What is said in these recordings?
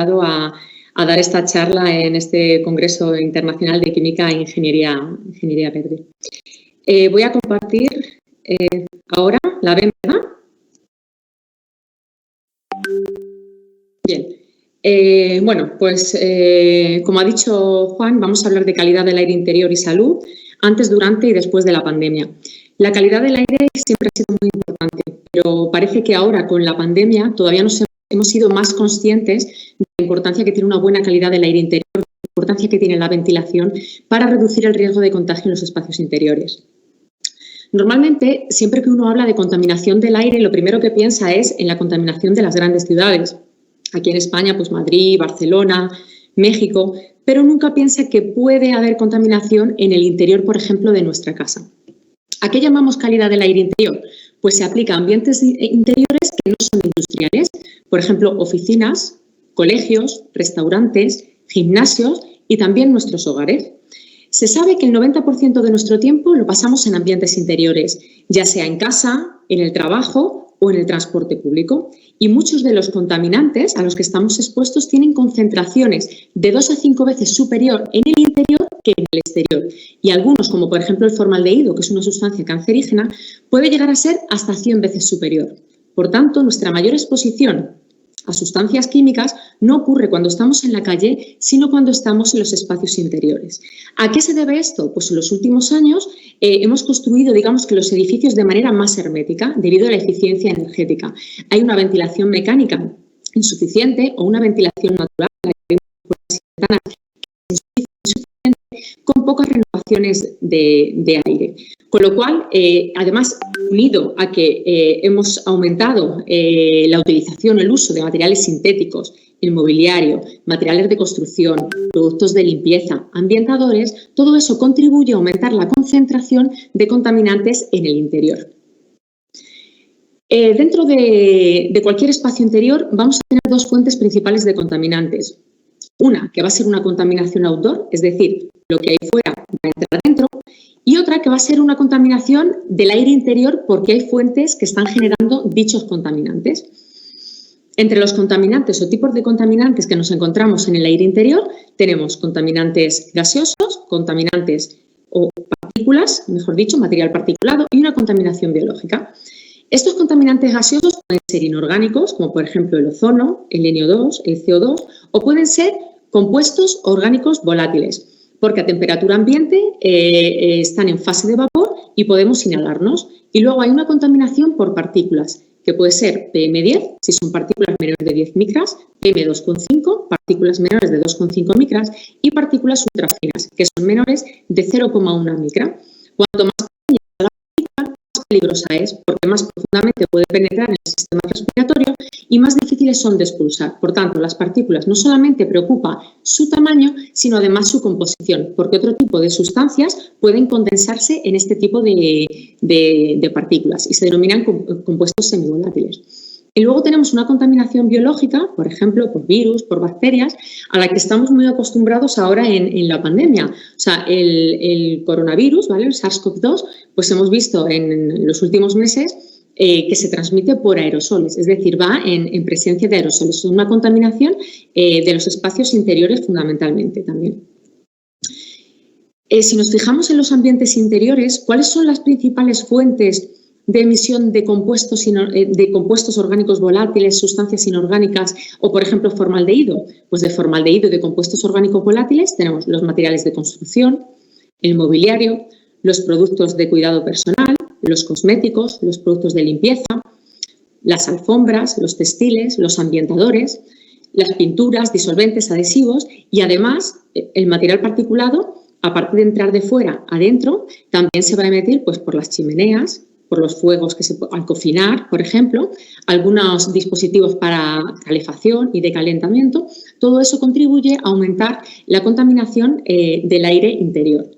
a dar esta charla en este Congreso Internacional de Química e Ingeniería Verde. Voy a compartir ahora, ¿la ven, verdad? Bien. Bueno, pues como ha dicho Juan, vamos a hablar de calidad del aire interior y salud antes, durante y después de la pandemia. La calidad del aire siempre ha sido muy importante, pero parece que ahora con la pandemia todavía hemos sido más conscientes de la importancia que tiene una buena calidad del aire interior, la importancia que tiene la ventilación para reducir el riesgo de contagio en los espacios interiores. Normalmente, siempre que uno habla de contaminación del aire, lo primero que piensa es en la contaminación de las grandes ciudades. Aquí en España, pues Madrid, Barcelona, México, pero nunca piensa que puede haber contaminación en el interior, por ejemplo, de nuestra casa. ¿A qué llamamos calidad del aire interior? Pues se aplica a ambientes interiores que no son industriales, por ejemplo, oficinas, colegios, restaurantes, gimnasios y también nuestros hogares. Se sabe que el 90% de nuestro tiempo lo pasamos en ambientes interiores, ya sea en casa, en el trabajo o en el transporte público. Y muchos de los contaminantes a los que estamos expuestos tienen concentraciones de 2 a 5 veces superior en el interior que en el exterior. Y algunos, como por ejemplo el formaldehído, que es una sustancia cancerígena, puede llegar a ser hasta 100 veces superior. Por tanto, nuestra mayor exposición a sustancias químicas no ocurre cuando estamos en la calle, sino cuando estamos en los espacios interiores. ¿A qué se debe esto? Pues en los últimos años hemos construido, digamos, que los edificios de manera más hermética debido a la eficiencia energética. Hay una ventilación mecánica insuficiente o una ventilación natural con pocas renovaciones de aire. Con lo cual, además, unido a que hemos aumentado la utilización, el uso de materiales sintéticos, el mobiliario, materiales de construcción, productos de limpieza, ambientadores, todo eso contribuye a aumentar la concentración de contaminantes en el interior. Dentro de cualquier espacio interior vamos a tener dos fuentes principales de contaminantes. Una, que va a ser una contaminación outdoor, es decir, lo que hay fuera va a entrar dentro, y otra que va a ser una contaminación del aire interior porque hay fuentes que están generando dichos contaminantes. Entre los contaminantes o tipos de contaminantes que nos encontramos en el aire interior tenemos contaminantes gaseosos, contaminantes o partículas, mejor dicho, material particulado y una contaminación biológica. Estos contaminantes gaseosos pueden ser inorgánicos, como por ejemplo el ozono, el NO2, el CO2, o pueden ser compuestos orgánicos volátiles, porque a temperatura ambiente están en fase de vapor y podemos inhalarnos. Y luego hay una contaminación por partículas, que puede ser PM10, si son partículas menores de 10 micras, PM2,5, partículas menores de 2,5 micras y partículas ultrafinas, que son menores de 0,1 micra. Cuanto más pequeña la partícula, más peligrosa es, porque más profundamente puede penetrar en el sistema respiratorio y más difíciles son de expulsar. Por tanto, las partículas no solamente preocupa su tamaño, sino además su composición, porque otro tipo de sustancias pueden condensarse en este tipo de partículas y se denominan compuestos semivolátiles. Y luego tenemos una contaminación biológica, por ejemplo, por virus, por bacterias, a la que estamos muy acostumbrados ahora en la pandemia. O sea, el coronavirus, ¿vale? El SARS-CoV-2, pues hemos visto en los últimos meses que se transmite por aerosoles, es decir, va en presencia de aerosoles. Es una contaminación de los espacios interiores fundamentalmente también. Si nos fijamos en los ambientes interiores, ¿cuáles son las principales fuentes de emisión de compuestos orgánicos volátiles, sustancias inorgánicas o, por ejemplo, formaldehído? Pues de formaldehído y de compuestos orgánicos volátiles tenemos los materiales de construcción, el mobiliario, los productos de cuidado personal, los cosméticos, los productos de limpieza, las alfombras, los textiles, los ambientadores, las pinturas, disolventes, adhesivos y además el material particulado, aparte de entrar de fuera adentro, también se va a emitir pues, por las chimeneas, por los fuegos al cocinar, por ejemplo, algunos dispositivos para calefacción y de calentamiento. Todo eso contribuye a aumentar la contaminación del aire interior.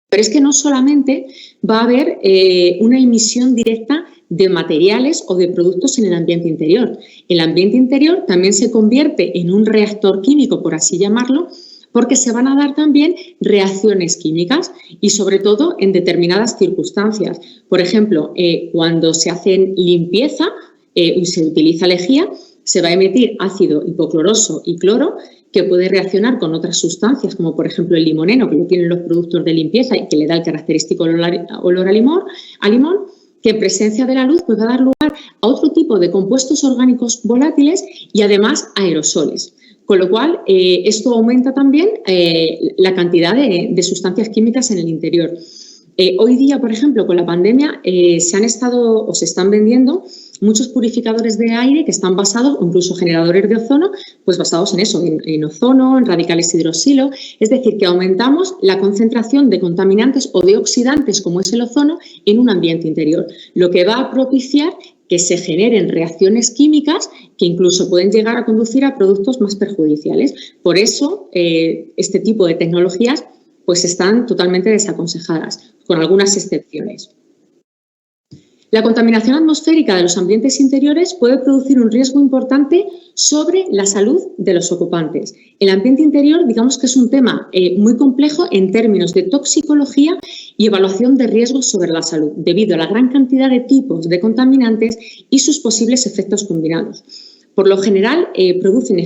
Pero es que no solamente va a haber una emisión directa de materiales o de productos en el ambiente interior. El ambiente interior también se convierte en un reactor químico, por así llamarlo, porque se van a dar también reacciones químicas y sobre todo en determinadas circunstancias. Por ejemplo, cuando se hace limpieza y se utiliza lejía, se va a emitir ácido hipocloroso y cloro, que puede reaccionar con otras sustancias, como por ejemplo el limoneno, que lo tienen los productos de limpieza y que le da el característico olor a limón, que en presencia de la luz pues va a dar lugar a otro tipo de compuestos orgánicos volátiles y además aerosoles. Con lo cual, esto aumenta también la cantidad de sustancias químicas en el interior. Hoy día, por ejemplo, con la pandemia, se están vendiendo muchos purificadores de aire que están basados, o incluso generadores de ozono, pues basados en eso, en ozono, en radicales hidroxilo. Es decir, que aumentamos la concentración de contaminantes o de oxidantes, como es el ozono, en un ambiente interior, lo que va a propiciar que se generen reacciones químicas que incluso pueden llegar a conducir a productos más perjudiciales. Por eso, este tipo de tecnologías pues están totalmente desaconsejadas, con algunas excepciones. La contaminación atmosférica de los ambientes interiores puede producir un riesgo importante sobre la salud de los ocupantes. El ambiente interior, digamos que es un tema muy complejo en términos de toxicología y evaluación de riesgos sobre la salud, debido a la gran cantidad de tipos de contaminantes y sus posibles efectos combinados. Por lo general, producen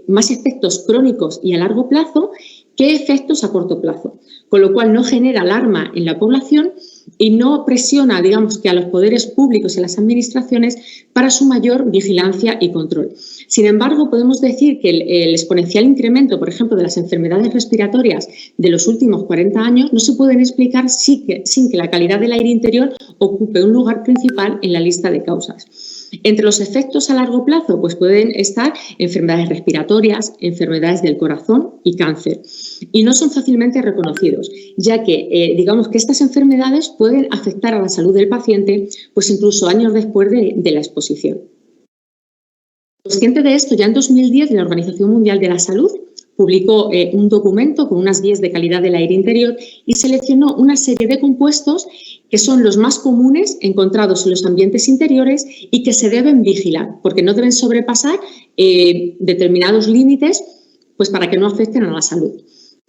más efectos crónicos y a largo plazo que efectos a corto plazo, con lo cual no genera alarma en la población y no presiona, digamos, que a los poderes públicos y a las administraciones para su mayor vigilancia y control. Sin embargo, podemos decir que el exponencial incremento, por ejemplo, de las enfermedades respiratorias de los últimos 40 años no se pueden explicar sin que la calidad del aire interior ocupe un lugar principal en la lista de causas. Entre los efectos a largo plazo pues pueden estar enfermedades respiratorias, enfermedades del corazón y cáncer. Y no son fácilmente reconocidos, ya que digamos que estas enfermedades pueden afectar a la salud del paciente pues incluso años después de la exposición. Consciente de esto, ya en 2010 la Organización Mundial de la Salud publicó un documento con unas guías de calidad del aire interior y seleccionó una serie de compuestos que son los más comunes encontrados en los ambientes interiores y que se deben vigilar, porque no deben sobrepasar determinados límites pues para que no afecten a la salud.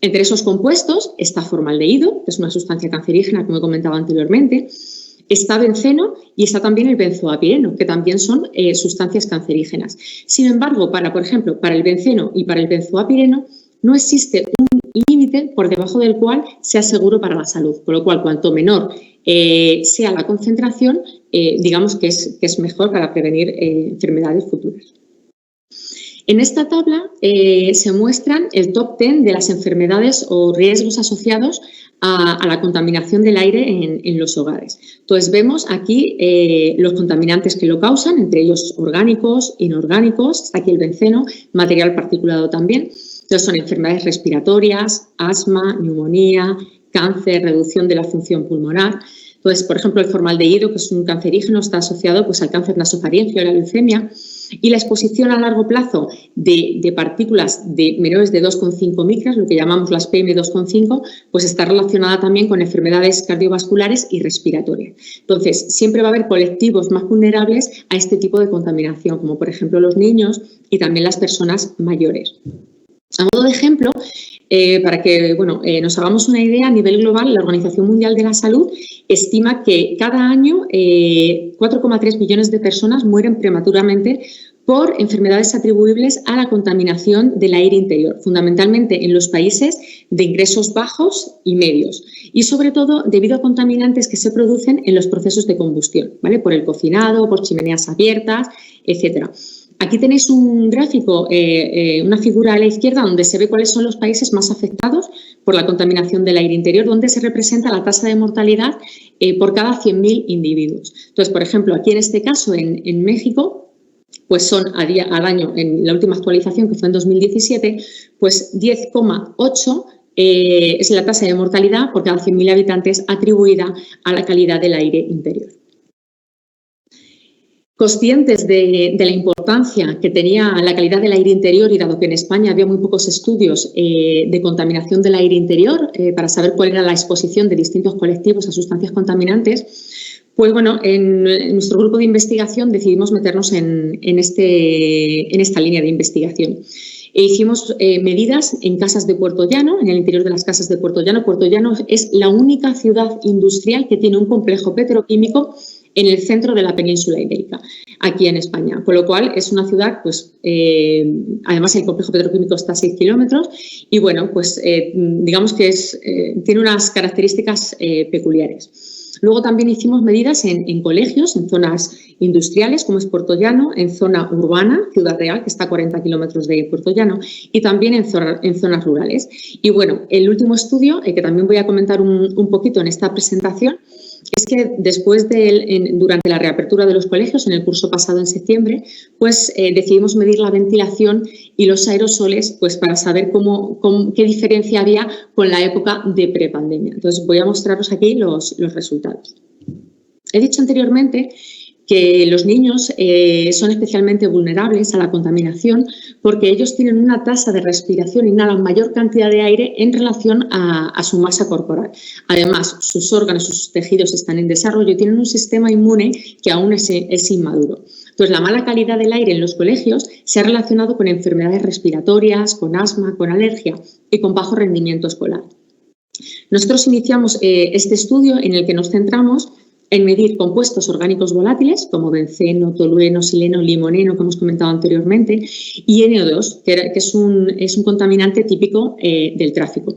Entre esos compuestos está formaldehído, que es una sustancia cancerígena, como he comentado anteriormente, está benceno y está también el benzoapireno, que también son sustancias cancerígenas. Sin embargo, por ejemplo, para el benceno y para el benzoapireno no existe un límite por debajo del cual sea seguro para la salud, con lo cual cuanto menor sea la concentración, digamos que es mejor para prevenir enfermedades futuras. En esta tabla se muestran el top 10 de las enfermedades o riesgos asociados a la contaminación del aire en los hogares. Entonces, vemos aquí los contaminantes que lo causan, entre ellos orgánicos, inorgánicos, está aquí el benceno, material particulado también. Entonces, son enfermedades respiratorias, asma, neumonía, cáncer, reducción de la función pulmonar. Entonces, por ejemplo, el formaldehído, que es un cancerígeno, está asociado pues, al cáncer nasofaríngeo, a la leucemia, y la exposición a largo plazo de partículas de menores de 2,5 micras, lo que llamamos las PM2,5, pues está relacionada también con enfermedades cardiovasculares y respiratorias. Entonces, siempre va a haber colectivos más vulnerables a este tipo de contaminación, como por ejemplo los niños y también las personas mayores. A modo de ejemplo, para que nos hagamos una idea, a nivel global, la Organización Mundial de la Salud estima que cada año 4,3 millones de personas mueren prematuramente por enfermedades atribuibles a la contaminación del aire interior, fundamentalmente en los países de ingresos bajos y medios y, sobre todo, debido a contaminantes que se producen en los procesos de combustión, ¿vale? Por el cocinado, por chimeneas abiertas, etcétera. Aquí tenéis un gráfico, una figura a la izquierda donde se ve cuáles son los países más afectados por la contaminación del aire interior, donde se representa la tasa de mortalidad por cada 100.000 individuos. Entonces, por ejemplo, aquí en este caso, en México, pues son al año, en la última actualización que fue en 2017, pues 10,8 es la tasa de mortalidad por cada 100.000 habitantes atribuida a la calidad del aire interior. Conscientes de la importancia que tenía la calidad del aire interior y dado que en España había muy pocos estudios de contaminación del aire interior para saber cuál era la exposición de distintos colectivos a sustancias contaminantes, pues bueno, en nuestro grupo de investigación decidimos meternos en esta línea de investigación. Hicimos medidas en casas de Puerto Llano, en el interior de las casas de Puerto Llano. Puerto Llano es la única ciudad industrial que tiene un complejo petroquímico en el centro de la península ibérica, aquí en España. Con lo cual, es una ciudad, pues, además el complejo petroquímico está a 6 kilómetros y, bueno, pues digamos que tiene unas características peculiares. Luego también hicimos medidas en colegios, en zonas industriales, como es Puertollano, en zona urbana, Ciudad Real, que está a 40 kilómetros de Puertollano, y también en zonas rurales. Y bueno, el último estudio, que también voy a comentar un poquito en esta presentación, es que después durante la reapertura de los colegios, en el curso pasado en septiembre, pues decidimos medir la ventilación y los aerosoles, pues para saber qué diferencia había con la época de prepandemia. Entonces voy a mostraros aquí los resultados. He dicho anteriormente que los niños son especialmente vulnerables a la contaminación porque ellos tienen una tasa de respiración, inhalan mayor cantidad de aire en relación a su masa corporal. Además, sus órganos, sus tejidos están en desarrollo y tienen un sistema inmune que aún es inmaduro. Entonces, la mala calidad del aire en los colegios se ha relacionado con enfermedades respiratorias, con asma, con alergia y con bajo rendimiento escolar. Nosotros iniciamos este estudio en el que nos centramos en medir compuestos orgánicos volátiles como benceno, tolueno, sileno, limoneno, que hemos comentado anteriormente, y NO2, que es un contaminante típico del tráfico.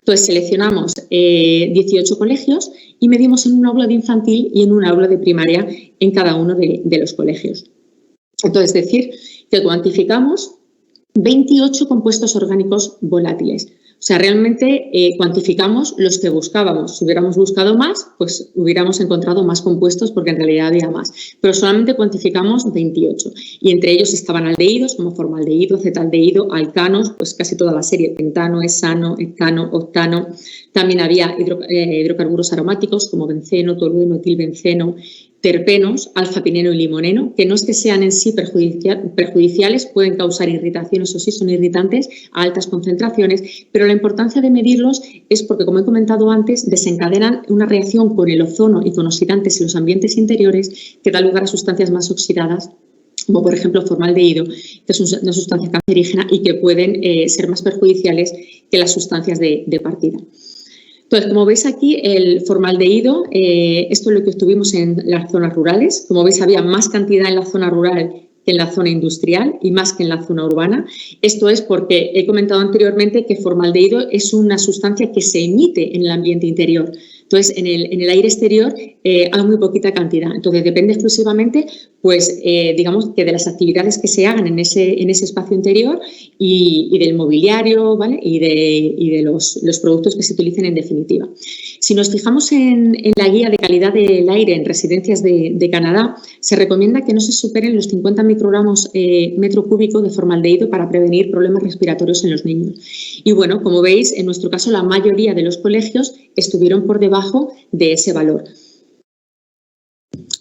Entonces, seleccionamos 18 colegios y medimos en un aula de infantil y en un aula de primaria en cada uno de los colegios. Entonces, es decir, que cuantificamos 28 compuestos orgánicos volátiles. O sea, realmente cuantificamos los que buscábamos. Si hubiéramos buscado más, pues hubiéramos encontrado más compuestos porque en realidad había más. Pero solamente cuantificamos 28. Y entre ellos estaban aldehídos como formaldehído, acetaldehído, alcanos, pues casi toda la serie, pentano, hexano, hectano, octano. También había hidrocarburos aromáticos como benceno, tolueno, etilbenceno, terpenos, alfa-pineno y limoneno, que no es que sean en sí perjudiciales, pueden causar irritaciones o sí son irritantes a altas concentraciones, pero la importancia de medirlos es porque, como he comentado antes, desencadenan una reacción con el ozono y con oxidantes en los ambientes interiores que da lugar a sustancias más oxidadas, como por ejemplo formaldehído, que es una sustancia cancerígena y que pueden ser más perjudiciales que las sustancias de partida. Entonces, como veis aquí, el formaldehído, esto es lo que obtuvimos en las zonas rurales. Como veis, había más cantidad en la zona rural que en la zona industrial y más que en la zona urbana. Esto es porque he comentado anteriormente que formaldehído es una sustancia que se emite en el ambiente interior. Entonces, en el aire exterior hay muy poquita cantidad. Entonces, depende exclusivamente, pues, digamos, que de las actividades que se hagan en ese espacio interior y del mobiliario, ¿vale? Y de los productos que se utilicen en definitiva. Si nos fijamos en la guía de calidad del aire en residencias de Canadá, se recomienda que no se superen los 50 microgramos metro cúbico de formaldehído para prevenir problemas respiratorios en los niños. Y bueno, como veis, en nuestro caso, la mayoría de los colegios estuvieron por debajo de ese valor.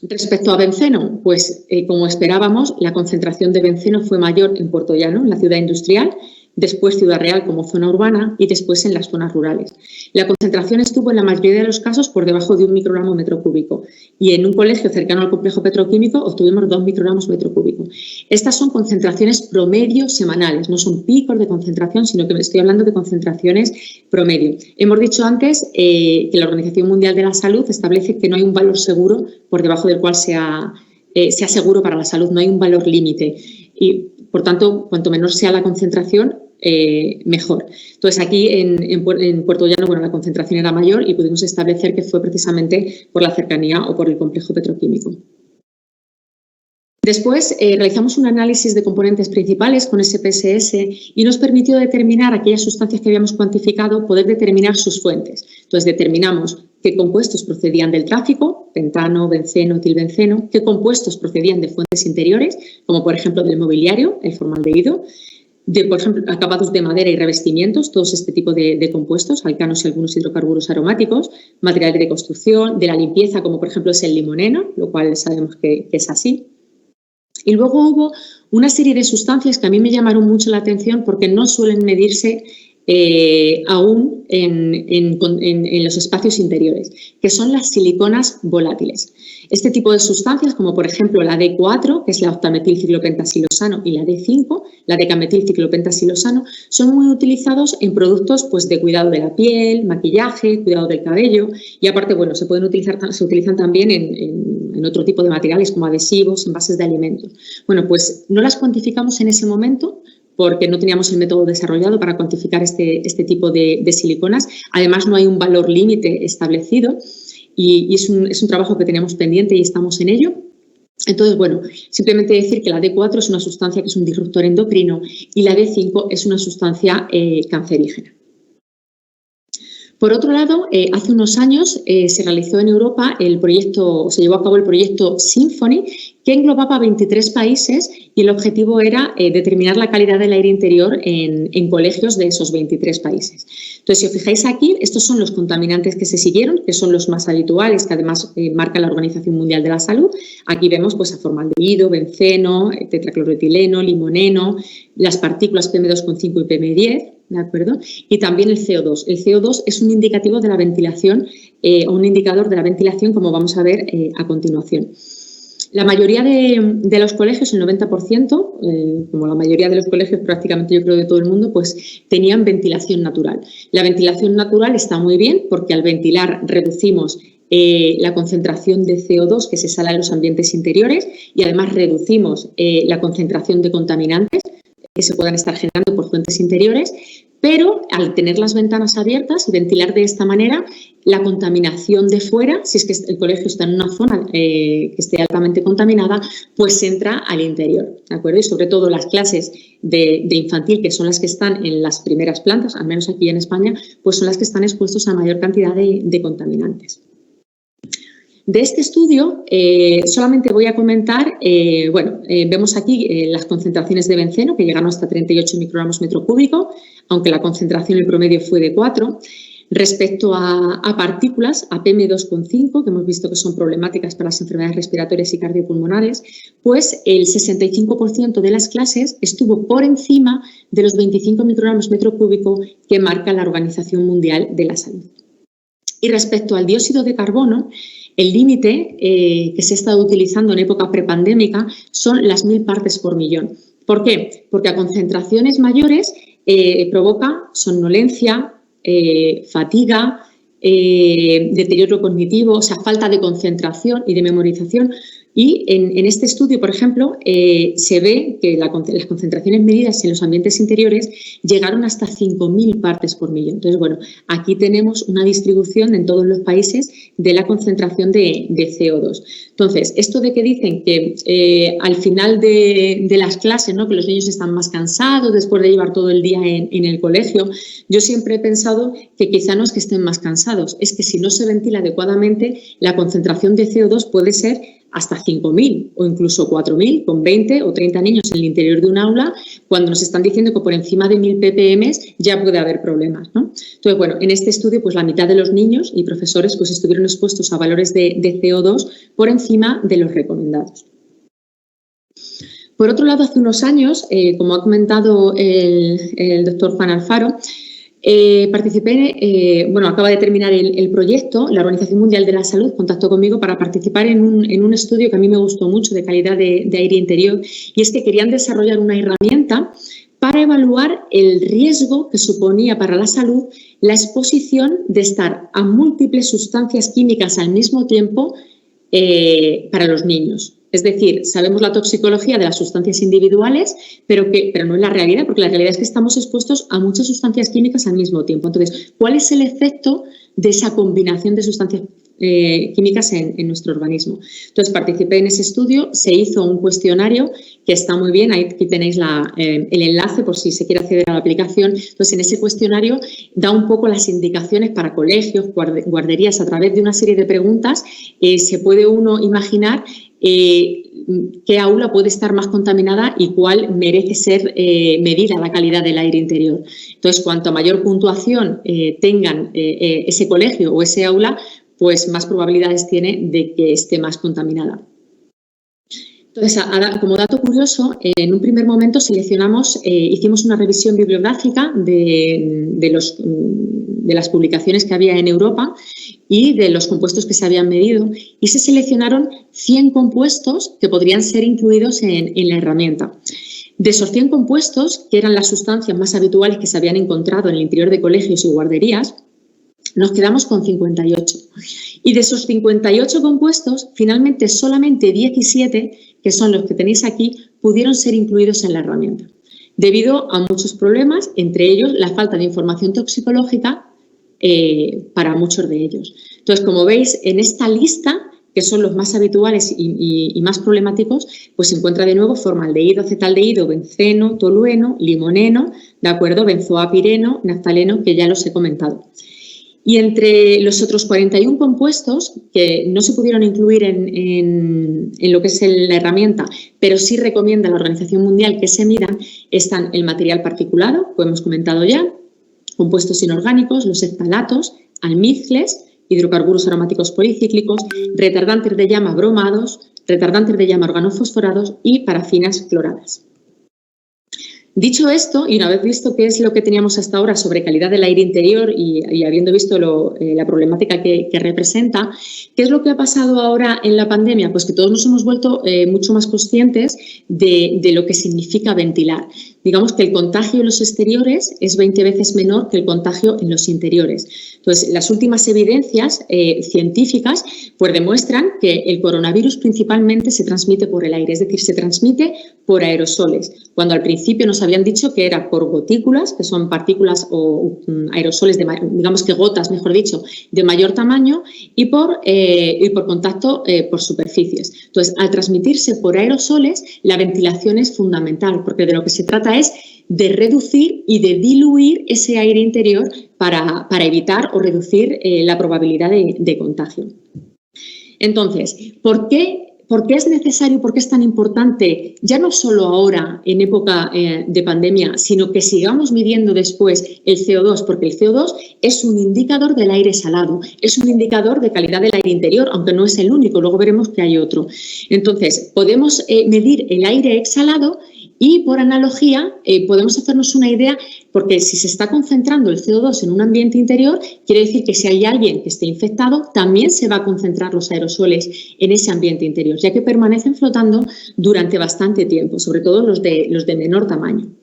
Respecto a benceno, pues como esperábamos, la concentración de benceno fue mayor en Puertollano, en la ciudad industrial, después Ciudad Real como zona urbana y después en las zonas rurales. La concentración estuvo en la mayoría de los casos por debajo de 1 microgramo metro cúbico y en un colegio cercano al complejo petroquímico obtuvimos 2 microgramos metro cúbico. Estas son concentraciones promedio semanales, no son picos de concentración, sino que me estoy hablando de concentraciones promedio. Hemos dicho antes que la Organización Mundial de la Salud establece que no hay un valor seguro por debajo del cual sea seguro para la salud, no hay un valor límite y, por tanto, cuanto menor sea la concentración, mejor. Entonces, aquí en Puertollano, bueno, la concentración era mayor y pudimos establecer que fue precisamente por la cercanía o por el complejo petroquímico. Después realizamos un análisis de componentes principales con SPSS y nos permitió determinar aquellas sustancias que habíamos cuantificado, poder determinar sus fuentes. Entonces, determinamos qué compuestos procedían del tráfico, pentano, benceno, etilbenceno, qué compuestos procedían de fuentes interiores, como por ejemplo del mobiliario, el formaldehído, de, por ejemplo, acabados de madera y revestimientos, todos este tipo de compuestos, alcanos y algunos hidrocarburos aromáticos, material de construcción, de la limpieza, como por ejemplo es el limoneno, lo cual sabemos que es así. Y luego hubo una serie de sustancias que a mí me llamaron mucho la atención porque no suelen medirse aún en los espacios interiores, que son las siliconas volátiles. Este tipo de sustancias, como por ejemplo la D4, que es la octametilciclopentasilosano, y la D5, la decametilciclopentasilosano, son muy utilizados en productos pues, de cuidado de la piel, maquillaje, cuidado del cabello y aparte, bueno, se utilizan también en en otro tipo de materiales como adhesivos, envases de alimentos. Bueno, pues no las cuantificamos en ese momento porque no teníamos el método desarrollado para cuantificar este tipo de siliconas. Además, no hay un valor límite establecido y es un trabajo que teníamos pendiente y estamos en ello. Entonces, bueno, simplemente decir que la D4 es una sustancia que es un disruptor endocrino y la D5 es una sustancia cancerígena. Por otro lado, hace unos años se realizó en Europa se llevó a cabo el proyecto Symphony, que englobaba 23 países y el objetivo era determinar la calidad del aire interior en colegios de esos 23 países. Entonces, si os fijáis aquí, estos son los contaminantes que se siguieron, que son los más habituales, que además marca la Organización Mundial de la Salud. Aquí vemos pues, a formaldehído, benceno, tetracloroetileno, limoneno, las partículas PM2,5 y PM10, ¿de acuerdo? Y también el CO2. El CO2 es un indicativo de la ventilación o un indicador de la ventilación, como vamos a ver a continuación. La mayoría de los colegios, el 90%, como la mayoría de los colegios prácticamente yo creo de todo el mundo, pues tenían ventilación natural. La ventilación natural está muy bien porque al ventilar reducimos la concentración de CO2 que se sale a los ambientes interiores y además reducimos la concentración de contaminantes que se puedan estar generando por fuentes interiores, pero al tener las ventanas abiertas y ventilar de esta manera, la contaminación de fuera, si es que el colegio está en una zona que esté altamente contaminada, pues entra al interior, ¿de acuerdo? Y sobre todo las clases de infantil, que son las que están en las primeras plantas, al menos aquí en España, pues son las que están expuestos a mayor cantidad de contaminantes. De este estudio solamente voy a comentar, vemos aquí las concentraciones de benceno que llegaron hasta 38 microgramos metro cúbico, aunque la concentración el promedio fue de 4. Respecto a partículas, a PM2,5, que hemos visto que son problemáticas para las enfermedades respiratorias y cardiopulmonares, pues el 65% de las clases estuvo por encima de los 25 microgramos metro cúbico que marca la Organización Mundial de la Salud. Y respecto al dióxido de carbono, el límite que se ha estado utilizando en época prepandémica son las 1000 partes por millón. ¿Por qué? Porque a concentraciones mayores provoca somnolencia, fatiga, deterioro cognitivo, o sea, falta de concentración y de memorización. Y en este estudio, por ejemplo, se ve que las concentraciones medidas en los ambientes interiores llegaron hasta 5000 partes por millón. Entonces, bueno, aquí tenemos una distribución en todos los países de la concentración de CO2. Entonces, esto de que dicen que al final de las clases, ¿no?, que los niños están más cansados después de llevar todo el día en el colegio, yo siempre he pensado que quizá no es que estén más cansados, es que si no se ventila adecuadamente, la concentración de CO2 puede ser hasta 5.000 o incluso 4.000 con 20 o 30 niños en el interior de un aula, cuando nos están diciendo que por encima de 1.000 ppm ya puede haber problemas, ¿no? Entonces, bueno, en este estudio, pues la mitad de los niños y profesores pues estuvieron expuestos a valores de CO2 por encima de los recomendados. Por otro lado, hace unos años, como ha comentado el doctor Juan Alfaro, acaba de terminar el proyecto. La Organización Mundial de la Salud contactó conmigo para participar en un estudio que a mí me gustó mucho de calidad de aire interior, y es que querían desarrollar una herramienta para evaluar el riesgo que suponía para la salud la exposición de estar a múltiples sustancias químicas al mismo tiempo para los niños. Es decir, sabemos la toxicología de las sustancias individuales, pero no es la realidad, porque la realidad es que estamos expuestos a muchas sustancias químicas al mismo tiempo. Entonces, ¿cuál es el efecto de esa combinación de sustancias químicas en nuestro organismo? Entonces, participé en ese estudio, se hizo un cuestionario que está muy bien, aquí tenéis el enlace por si se quiere acceder a la aplicación. Entonces, en ese cuestionario da un poco las indicaciones para colegios, guarderías, a través de una serie de preguntas. Se puede uno imaginar qué aula puede estar más contaminada y cuál merece ser medida la calidad del aire interior. Entonces, cuanto mayor puntuación tengan ese colegio o ese aula, pues más probabilidades tiene de que esté más contaminada. Entonces, como dato curioso, en un primer momento hicimos una revisión bibliográfica de las publicaciones que había en Europa y de los compuestos que se habían medido, y se seleccionaron 100 compuestos que podrían ser incluidos en la herramienta. De esos 100 compuestos, que eran las sustancias más habituales que se habían encontrado en el interior de colegios y guarderías, Nos quedamos con 58. Y de esos 58 compuestos, finalmente solamente 17, que son los que tenéis aquí, pudieron ser incluidos en la herramienta, debido a muchos problemas, entre ellos la falta de información toxicológica para muchos de ellos. Entonces, como veis, en esta lista, que son los más habituales y más problemáticos, pues se encuentra de nuevo formaldehído, acetaldehído, benceno, tolueno, limoneno, ¿de acuerdo? Benzoapireno, naftaleno, que ya los he comentado. Y entre los otros 41 compuestos que no se pudieron incluir en lo que es la herramienta, pero sí recomienda la Organización Mundial que se midan, están el material particulado, que hemos comentado ya, compuestos inorgánicos, los ftalatos, almizcles, hidrocarburos aromáticos policíclicos, retardantes de llama bromados, retardantes de llama organofosforados y parafinas cloradas. Dicho esto, y una vez visto qué es lo que teníamos hasta ahora sobre calidad del aire interior y habiendo visto la problemática que representa, ¿qué es lo que ha pasado ahora en la pandemia? Pues que todos nos hemos vuelto mucho más conscientes de lo que significa ventilar. Digamos que el contagio en los exteriores es 20 veces menor que el contagio en los interiores. Entonces, las últimas evidencias científicas pues demuestran que el coronavirus principalmente se transmite por el aire, es decir, se transmite por aerosoles, cuando al principio nos habían dicho que era por gotículas, que son partículas o aerosoles, digamos que gotas, mejor dicho, de mayor tamaño y por contacto por superficies. Entonces, al transmitirse por aerosoles, la ventilación es fundamental, porque de lo que se trata es de reducir y de diluir ese aire interior para evitar o reducir la probabilidad de contagio. Entonces, ¿por qué es necesario, por qué es tan importante, ya no solo ahora en época de pandemia, sino que sigamos midiendo después el CO2? Porque el CO2 es un indicador del aire salado, es un indicador de calidad del aire interior, aunque no es el único, luego veremos que hay otro. Entonces, podemos medir el aire exhalado y, por analogía, podemos hacernos una idea, porque si se está concentrando el CO2 en un ambiente interior, quiere decir que si hay alguien que esté infectado, también se va a concentrar los aerosoles en ese ambiente interior, ya que permanecen flotando durante bastante tiempo, sobre todo los de menor tamaño.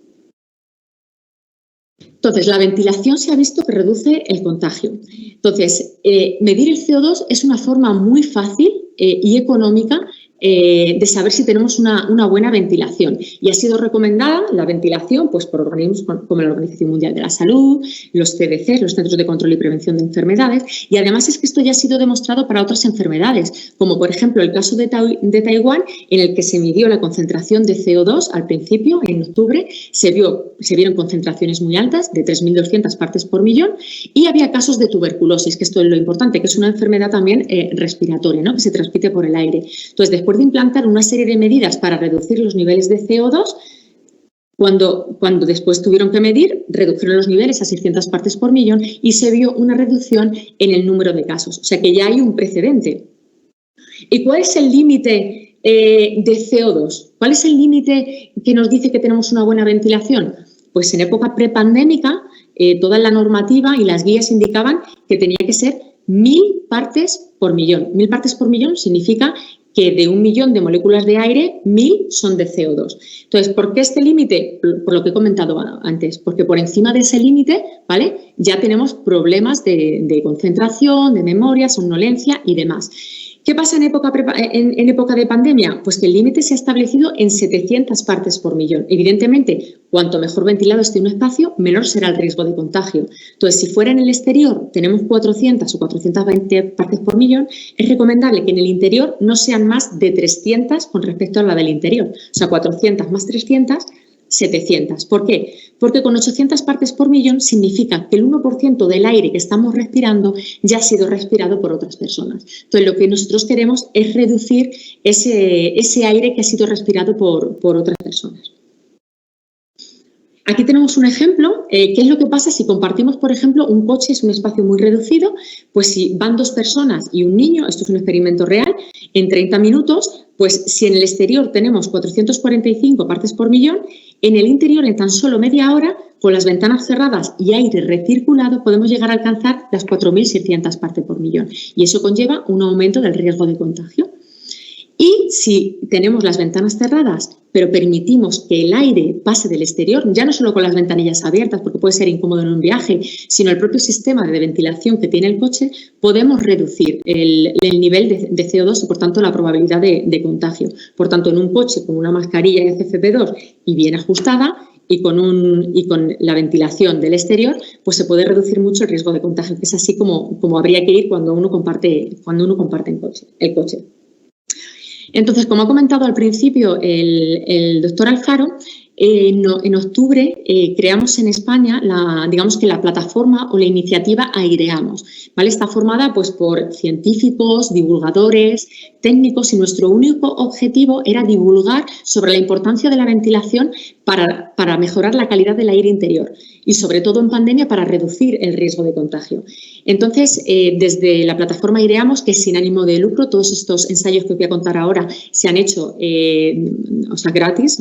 Entonces, la ventilación se ha visto que reduce el contagio. Entonces, medir el CO2 es una forma muy fácil y económica de saber si tenemos una buena ventilación, y ha sido recomendada la ventilación pues, por organismos como la Organización Mundial de la Salud, los CDC, los Centros de Control y Prevención de Enfermedades, y además es que esto ya ha sido demostrado para otras enfermedades, como por ejemplo el caso de Taiwán, en el que se midió la concentración de CO2 al principio, en octubre, se vieron concentraciones muy altas, de 3.200 partes por millón, y había casos de tuberculosis, que esto es lo importante, que es una enfermedad también respiratoria, ¿no? Que se transmite por el aire. Entonces, después de implantar una serie de medidas para reducir los niveles de CO2, cuando después tuvieron que medir, redujeron los niveles a 600 partes por millón y se vio una reducción en el número de casos. O sea que ya hay un precedente. ¿Y cuál es el límite de CO2? ¿Cuál es el límite que nos dice que tenemos una buena ventilación? Pues en época prepandémica, toda la normativa y las guías indicaban que tenía que ser 1.000 partes por millón. 1.000 partes por millón significa que de 1 millón de moléculas de aire, 1.000 son de CO2. Entonces, ¿por qué este límite? Por lo que he comentado antes, porque por encima de ese límite, ¿vale?, ya tenemos problemas de concentración, de memoria, somnolencia y demás. ¿Qué pasa en época de pandemia? Pues que el límite se ha establecido en 700 partes por millón. Evidentemente, cuanto mejor ventilado esté un espacio, menor será el riesgo de contagio. Entonces, si fuera en el exterior tenemos 400 o 420 partes por millón, es recomendable que en el interior no sean más de 300 con respecto a la del interior. O sea, 400 más 300, 700. ¿Por qué? Porque con 800 partes por millón significa que el 1% del aire que estamos respirando ya ha sido respirado por otras personas. Entonces, lo que nosotros queremos es reducir ese aire que ha sido respirado por otras personas. Aquí tenemos un ejemplo. ¿Qué es lo que pasa si compartimos, por ejemplo, un coche? Es un espacio muy reducido. Pues si van 2 personas y un niño, esto es un experimento real, en 30 minutos, pues si en el exterior tenemos 445 partes por millón, en el interior, en tan solo media hora, con las ventanas cerradas y aire recirculado, podemos llegar a alcanzar las 4.600 partes por millón. Y eso conlleva un aumento del riesgo de contagio. Y si tenemos las ventanas cerradas, pero permitimos que el aire pase del exterior, ya no solo con las ventanillas abiertas, porque puede ser incómodo en un viaje, sino el propio sistema de ventilación que tiene el coche, podemos reducir el nivel de CO2 y, por tanto, la probabilidad de contagio. Por tanto, en un coche con una mascarilla FFP2 y bien ajustada, y con la ventilación del exterior, pues se puede reducir mucho el riesgo de contagio, que es así como habría que ir cuando uno comparte el coche. Entonces, como ha comentado al principio el doctor Alfaro, en octubre creamos en España la plataforma o la iniciativa Aireamos, ¿vale? Está formada pues, por científicos, divulgadores, técnicos, y nuestro único objetivo era divulgar sobre la importancia de la ventilación para mejorar la calidad del aire interior y, sobre todo en pandemia, para reducir el riesgo de contagio. Entonces, desde la plataforma Aireamos, que es sin ánimo de lucro, todos estos ensayos que os voy a contar ahora se han hecho gratis,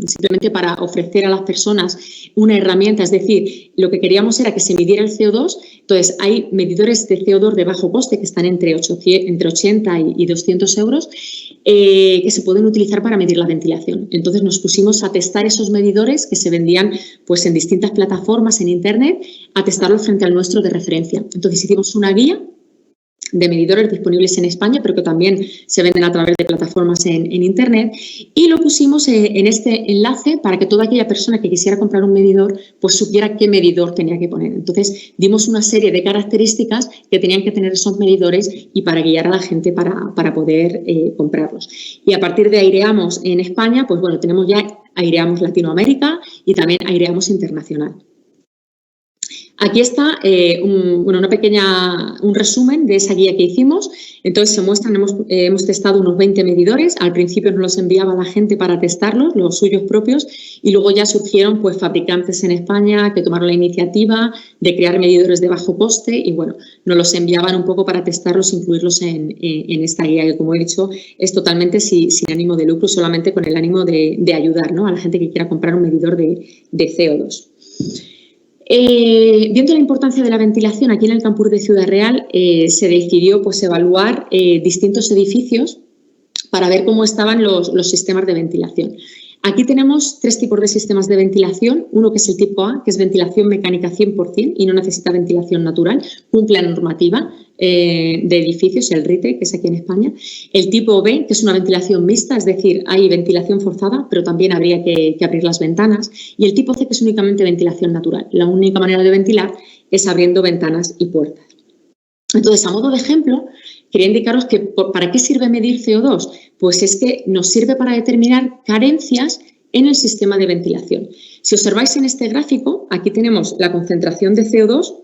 simplemente para ofrecer a las personas una herramienta. Es decir, lo que queríamos era que se midiera el CO2. Entonces, hay medidores de CO2 de bajo coste que están entre 80 y 200 euros que se pueden utilizar para medir la ventilación. Entonces, nos pusimos a testar esos medidores que se vendían pues, en distintas plataformas en Internet, a testarlos frente al nuestro de referencia. Entonces, hicimos una guía de medidores disponibles en España, pero que también se venden a través de plataformas en Internet, y lo pusimos en este enlace para que toda aquella persona que quisiera comprar un medidor pues supiera qué medidor tenía que poner. Entonces, dimos una serie de características que tenían que tener esos medidores y para guiar a la gente para poder comprarlos. Y a partir de Aireamos en España, pues bueno, tenemos ya Aireamos Latinoamérica y también Aireamos Internacional. Aquí está un resumen de esa guía que hicimos. Entonces, se muestran, hemos testado unos 20 medidores. Al principio nos los enviaba la gente para testarlos, los suyos propios, y luego ya surgieron pues, fabricantes en España que tomaron la iniciativa de crear medidores de bajo coste y, bueno, nos los enviaban un poco para testarlos e incluirlos en esta guía, que, como he dicho, es totalmente sin ánimo de lucro, solamente con el ánimo de ayudar, ¿no?, a la gente que quiera comprar un medidor de CO2. Viendo la importancia de la ventilación, aquí en el campus de Ciudad Real se decidió pues, evaluar distintos edificios para ver cómo estaban los sistemas de ventilación. Aquí tenemos 3 tipos de sistemas de ventilación. Uno que es el tipo A, que es ventilación mecánica 100% y no necesita ventilación natural, cumple la normativa de edificios, el RITE, que es aquí en España. El tipo B, que es una ventilación mixta, es decir, hay ventilación forzada, pero también habría que abrir las ventanas. Y el tipo C, que es únicamente ventilación natural. La única manera de ventilar es abriendo ventanas y puertas. Entonces, a modo de ejemplo, quería indicaros que ¿para qué sirve medir CO2? Pues es que nos sirve para determinar carencias en el sistema de ventilación. Si observáis en este gráfico, aquí tenemos la concentración de CO2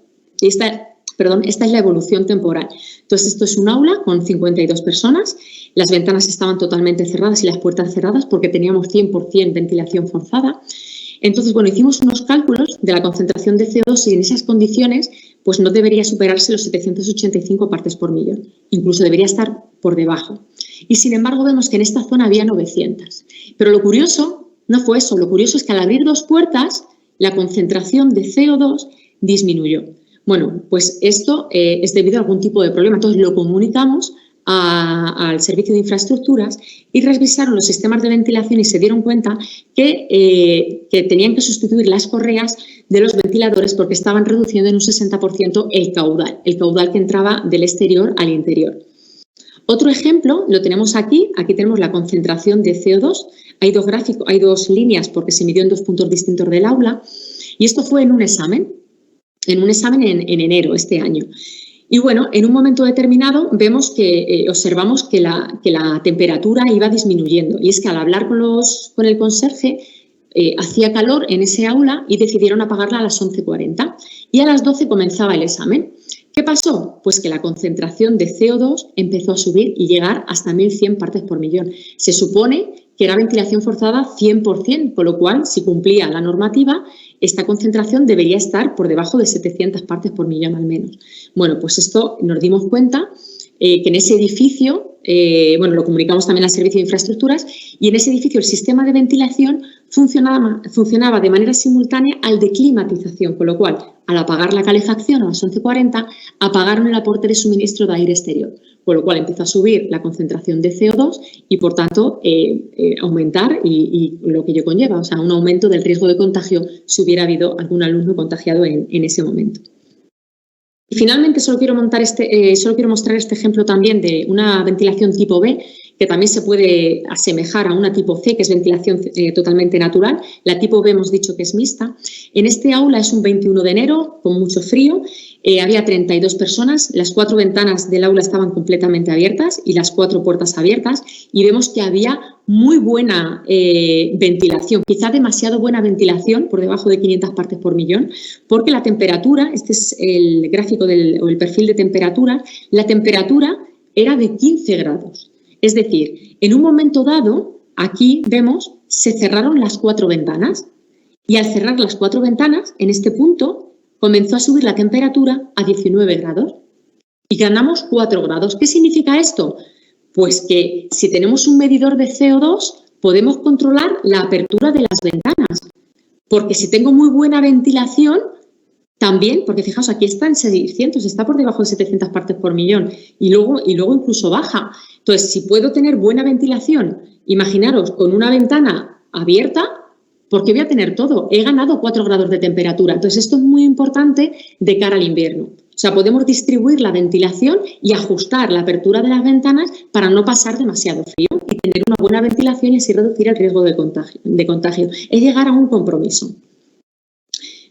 y esta es la evolución temporal. Entonces, esto es un aula con 52 personas. Las ventanas estaban totalmente cerradas y las puertas cerradas porque teníamos 100% ventilación forzada. Entonces, bueno, hicimos unos cálculos de la concentración de CO2 y en esas condiciones pues no debería superarse los 785 partes por millón. Incluso debería estar por debajo. Y, sin embargo, vemos que en esta zona había 900. Pero lo curioso no fue eso. Lo curioso es que al abrir 2 puertas, la concentración de CO2 disminuyó. Bueno, pues esto es debido a algún tipo de problema. Entonces, lo comunicamos al servicio de infraestructuras y revisaron los sistemas de ventilación y se dieron cuenta que tenían que sustituir las correas de los ventiladores porque estaban reduciendo en un 60% el caudal que entraba del exterior al interior. Otro ejemplo lo tenemos aquí. Aquí tenemos la concentración de CO2. Hay 2 gráficos, hay 2 líneas porque se midió en 2 puntos distintos del aula y esto fue en un examen en enero este año. Y bueno, en un momento determinado vemos que observamos que la temperatura iba disminuyendo y es que al hablar con el conserje hacía calor en ese aula y decidieron apagarla a las 11:40 y a las 12 comenzaba el examen. ¿Qué pasó? Pues que la concentración de CO2 empezó a subir y llegar hasta 1.100 partes por millón. Se supone que era ventilación forzada 100%, con lo cual, si cumplía la normativa, esta concentración debería estar por debajo de 700 partes por millón al menos. Bueno, pues esto nos dimos cuenta que en ese edificio bueno, lo comunicamos también al servicio de infraestructuras, y en ese edificio el sistema de ventilación funcionaba de manera simultánea al de climatización, con lo cual, al apagar la calefacción a las 11:40, apagaron el aporte de suministro de aire exterior, con lo cual empezó a subir la concentración de CO2 y, por tanto, aumentar y lo que ello conlleva, o sea, un aumento del riesgo de contagio si hubiera habido algún alumno contagiado en ese momento. Y finalmente, solo quiero mostrar este ejemplo también de una ventilación tipo B, que también se puede asemejar a una tipo C, que es ventilación totalmente natural. La tipo B hemos dicho que es mixta. En este aula es un 21 de enero, con mucho frío. Había 32 personas, las 4 ventanas del aula estaban completamente abiertas y las 4 puertas abiertas, y vemos que había muy buena ventilación, quizá demasiado buena ventilación, por debajo de 500 partes por millón, porque la temperatura, este es el gráfico o el perfil de temperatura, la temperatura era de 15 grados. Es decir, en un momento dado, aquí vemos, se cerraron las 4 ventanas, y al cerrar las 4 ventanas, en este punto, comenzó a subir la temperatura a 19 grados y ganamos 4 grados. ¿Qué significa esto? Pues que si tenemos un medidor de CO2 podemos controlar la apertura de las ventanas, porque si tengo muy buena ventilación también, porque fijaos, aquí está en 600, está por debajo de 700 partes por millón y luego incluso baja. Entonces, si puedo tener buena ventilación, imaginaros con una ventana abierta, porque voy a tener todo. He ganado 4 grados de temperatura. Entonces, esto es muy importante de cara al invierno. O sea, podemos distribuir la ventilación y ajustar la apertura de las ventanas para no pasar demasiado frío y tener una buena ventilación y así reducir el riesgo de contagio. Es llegar a un compromiso.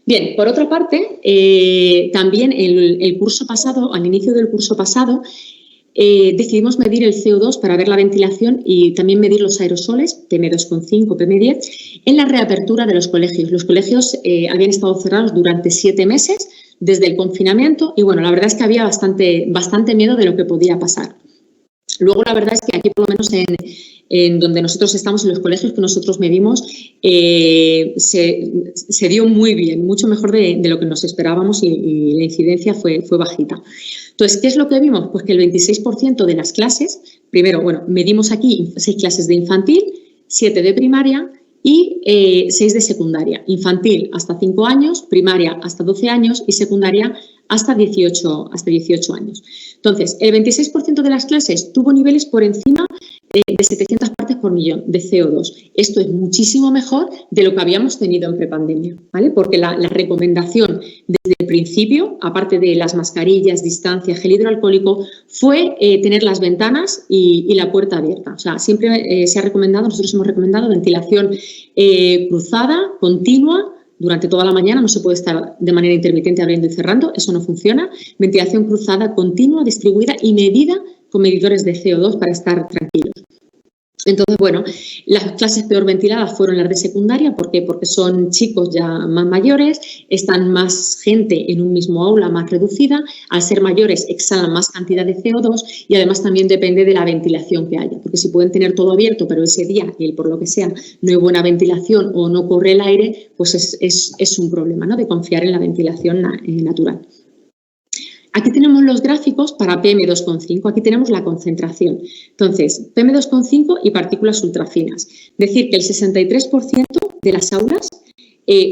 Bien, por otra parte, también el curso pasado, al inicio del curso pasado, decidimos medir el CO2 para ver la ventilación y también medir los aerosoles, PM2,5, PM10, en la reapertura de los colegios. Los colegios habían estado cerrados durante 7 meses desde el confinamiento y, bueno, la verdad es que había bastante miedo de lo que podía pasar. Luego, la verdad es que aquí, por lo menos en donde nosotros estamos, en los colegios que nosotros medimos, se dio muy bien, mucho mejor de lo que nos esperábamos y la incidencia fue bajita. Entonces, ¿qué es lo que vimos? Pues que el 26% de las clases, primero, bueno, medimos aquí 6 clases de infantil, 7 de primaria y 6 de secundaria. Infantil hasta 5 años, primaria hasta 12 años y secundaria hasta 18 años. Entonces, el 26% de las clases tuvo niveles por encima de 700 partes por millón de CO2. Esto es muchísimo mejor de lo que habíamos tenido en prepandemia, ¿vale? Porque la recomendación desde el principio, aparte de las mascarillas, distancia, gel hidroalcohólico, fue tener las ventanas y la puerta abierta. O sea, siempre se ha recomendado, nosotros hemos recomendado ventilación cruzada, continua, durante toda la mañana. No se puede estar de manera intermitente abriendo y cerrando, eso no funciona. Ventilación cruzada, continua, distribuida y medida con medidores de CO2 para estar tranquilos. Entonces, bueno, las clases peor ventiladas fueron las de secundaria. ¿Por qué? Porque son chicos ya más mayores, están más gente en un mismo aula más reducida, al ser mayores exhalan más cantidad de CO2 y además también depende de la ventilación que haya, porque si pueden tener todo abierto, pero ese día, y por lo que sea, no hay buena ventilación o no corre el aire, pues es un problema, ¿no?, de confiar en la ventilación natural. Aquí tenemos los gráficos para PM2,5, aquí tenemos la concentración. Entonces, PM2,5 y partículas ultrafinas. Decir que el 63% de las aulas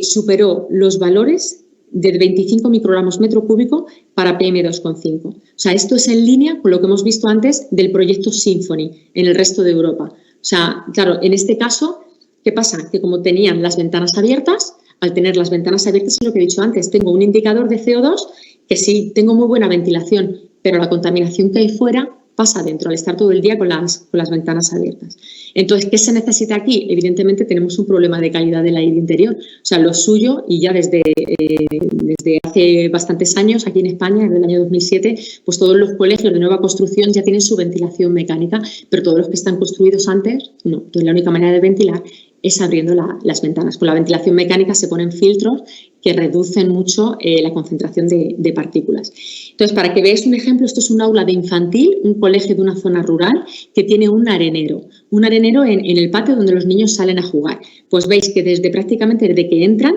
superó los valores de 25 microgramos metro cúbico para PM2,5. O sea, esto es en línea con lo que hemos visto antes del proyecto Symphony en el resto de Europa. O sea, claro, en este caso, ¿qué pasa? Que como tenían las ventanas abiertas, al tener las ventanas abiertas, es lo que he dicho antes, tengo un indicador de CO2 que sí tengo muy buena ventilación, pero la contaminación que hay fuera pasa dentro al estar todo el día con las ventanas abiertas. Entonces, ¿qué se necesita aquí? Evidentemente tenemos un problema de calidad del aire interior. O sea, lo suyo, y ya desde hace bastantes años aquí en España, desde el año 2007, pues todos los colegios de nueva construcción ya tienen su ventilación mecánica, pero todos los que están construidos antes, no. Entonces, la única manera de ventilar es abriendo las ventanas. Con la ventilación mecánica se ponen filtros que reducen mucho la concentración de partículas. Entonces, para que veáis un ejemplo, esto es un aula de infantil, un colegio de una zona rural que tiene un arenero en el patio donde los niños salen a jugar. Pues veis que prácticamente desde que entran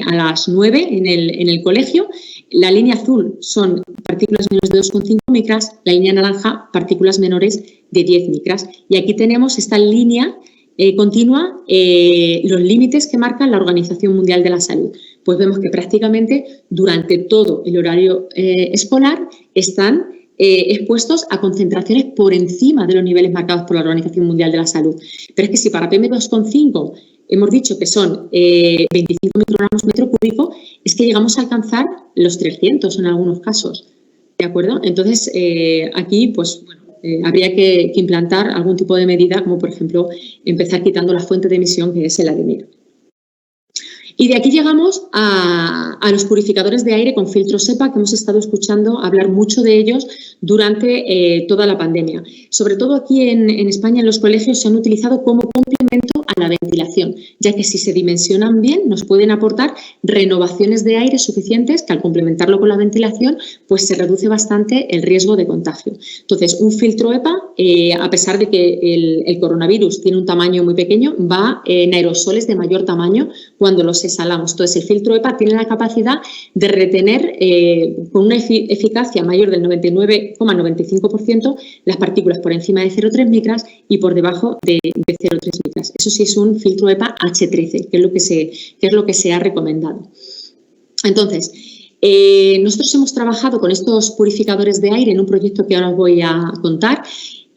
a las 9 en el colegio, La línea azul son partículas menores de 2,5 micras, la línea naranja, partículas menores de 10 micras. Y aquí tenemos esta línea continua, los límites que marca la Organización Mundial de la Salud. Pues vemos que prácticamente durante todo el horario escolar están expuestos a concentraciones por encima de los niveles marcados por la Organización Mundial de la Salud. Pero es que si para PM2,5 hemos dicho que son 25 microgramos metro cúbico, es que llegamos a alcanzar los 300 en algunos casos, ¿de acuerdo? Entonces, aquí, pues, bueno, habría que implantar algún tipo de medida, como por ejemplo, empezar quitando la fuente de emisión, que es el arenero. Y de aquí llegamos a los purificadores de aire con filtro SEPA, que hemos estado escuchando hablar mucho de ellos durante toda la pandemia. Sobre todo aquí en España, en los colegios, se han utilizado como complemento a la ventilación, ya que si se dimensionan bien, nos pueden aportar renovaciones de aire suficientes que al complementarlo con la ventilación, pues se reduce bastante el riesgo de contagio. Entonces, un filtro EPA, a pesar de que el coronavirus tiene un tamaño muy pequeño, va en aerosoles de mayor tamaño cuando los exhalamos. Entonces, el filtro EPA tiene la capacidad de retener con una eficacia mayor del 99,95% las partículas por encima de 0,3 micras y por debajo de 0,3 micras. Eso sí es un filtro EPA H13, que es lo que se ha recomendado. Entonces, nosotros hemos trabajado con estos purificadores de aire en un proyecto que ahora os voy a contar.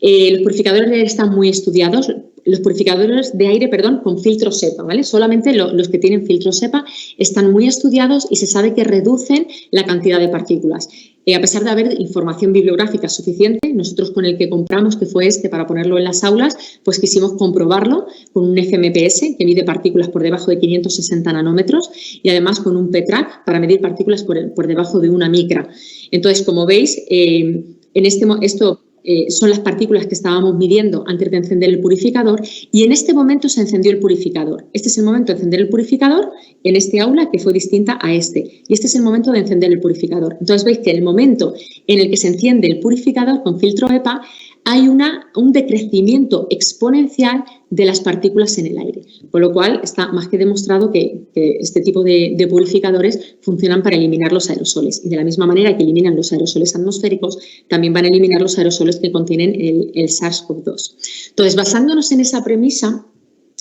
Los purificadores de aire están muy estudiados. Los purificadores de aire, perdón, con filtro SEPA, ¿vale? Solamente los que tienen filtro SEPA están muy estudiados y se sabe que reducen la cantidad de partículas. A pesar de haber información bibliográfica suficiente, nosotros con el que compramos, que fue para ponerlo en las aulas, pues quisimos comprobarlo con un FMPS que mide partículas por debajo de 560 nanómetros y además con un PTRAC para medir partículas por debajo de 1 micra. Entonces, como veis, esto son las partículas que estábamos midiendo antes de encender el purificador y en este momento se encendió el purificador. Este es el momento de encender el purificador en este aula que fue distinta a este y este es el momento de encender el purificador. Entonces veis que en el momento en el que se enciende el purificador con filtro EPA hay un decrecimiento exponencial de las partículas en el aire, con lo cual está más que demostrado que este tipo de purificadores funcionan para eliminar los aerosoles y de la misma manera que eliminan los aerosoles atmosféricos, también van a eliminar los aerosoles que contienen el SARS-CoV-2. Entonces, basándonos en esa premisa,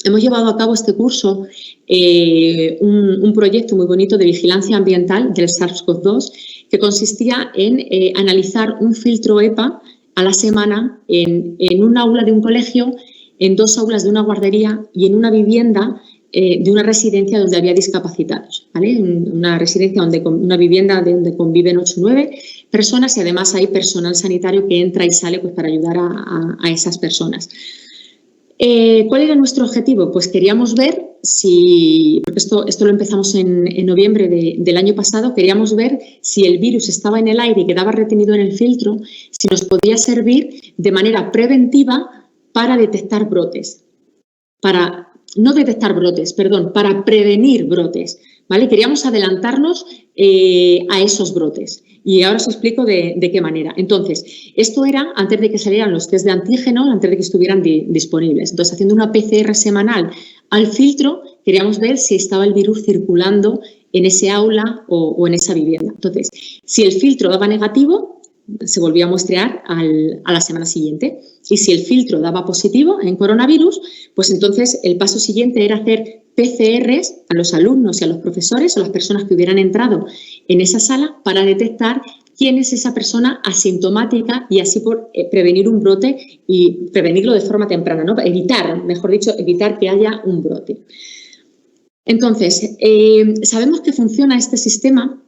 hemos llevado a cabo este curso, un proyecto muy bonito de vigilancia ambiental del SARS-CoV-2 que consistía en analizar un filtro EPA a la semana en un aula de un colegio, en 2 aulas de una guardería y en una vivienda de una residencia donde había discapacitados, ¿vale? Una vivienda donde conviven 8 o 9 personas y además hay personal sanitario que entra y sale pues, para ayudar a esas personas. ¿Cuál era nuestro objetivo? Pues queríamos ver si, porque esto lo empezamos en noviembre del año pasado, queríamos ver si el virus estaba en el aire y quedaba retenido en el filtro, si nos podía servir de manera preventiva para detectar brotes, para prevenir brotes, ¿vale? Queríamos adelantarnos a esos brotes y ahora os explico de qué manera. Entonces, esto era antes de que salieran los test de antígeno, antes de que estuvieran disponibles. Entonces, haciendo una PCR semanal al filtro, queríamos ver si estaba el virus circulando en ese aula o en esa vivienda. Entonces, si el filtro daba negativo, se volvía a muestrear a la semana siguiente. Y si el filtro daba positivo en coronavirus, pues entonces el paso siguiente era hacer PCRs a los alumnos y a los profesores o las personas que hubieran entrado en esa sala para detectar quién es esa persona asintomática y así por prevenir un brote y prevenirlo de forma temprana, ¿no? Evitar que haya un brote. Entonces, sabemos que funciona este sistema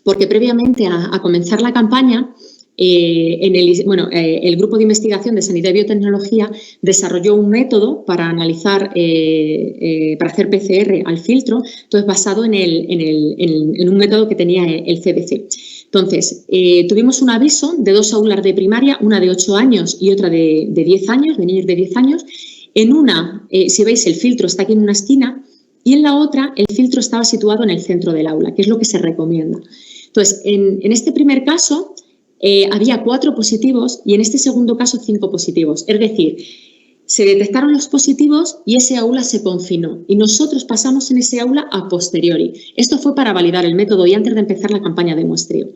porque previamente a comenzar la campaña, el Grupo de Investigación de Sanidad y Biotecnología desarrolló un método para analizar, para hacer PCR al filtro, entonces basado en un método que tenía el CDC. Entonces, tuvimos un aviso de 2 aulas de primaria, una de 8 años y otra de 10 años, de niños de 10 años. En una, si veis, el filtro está aquí en una esquina y en la otra el filtro estaba situado en el centro del aula, que es lo que se recomienda. Entonces, en este primer caso había 4 positivos y en este segundo caso 5 positivos. Es decir, Se detectaron los positivos y ese aula se confinó y nosotros pasamos en ese aula a posteriori. Esto fue para validar el método y antes de empezar la campaña de muestreo.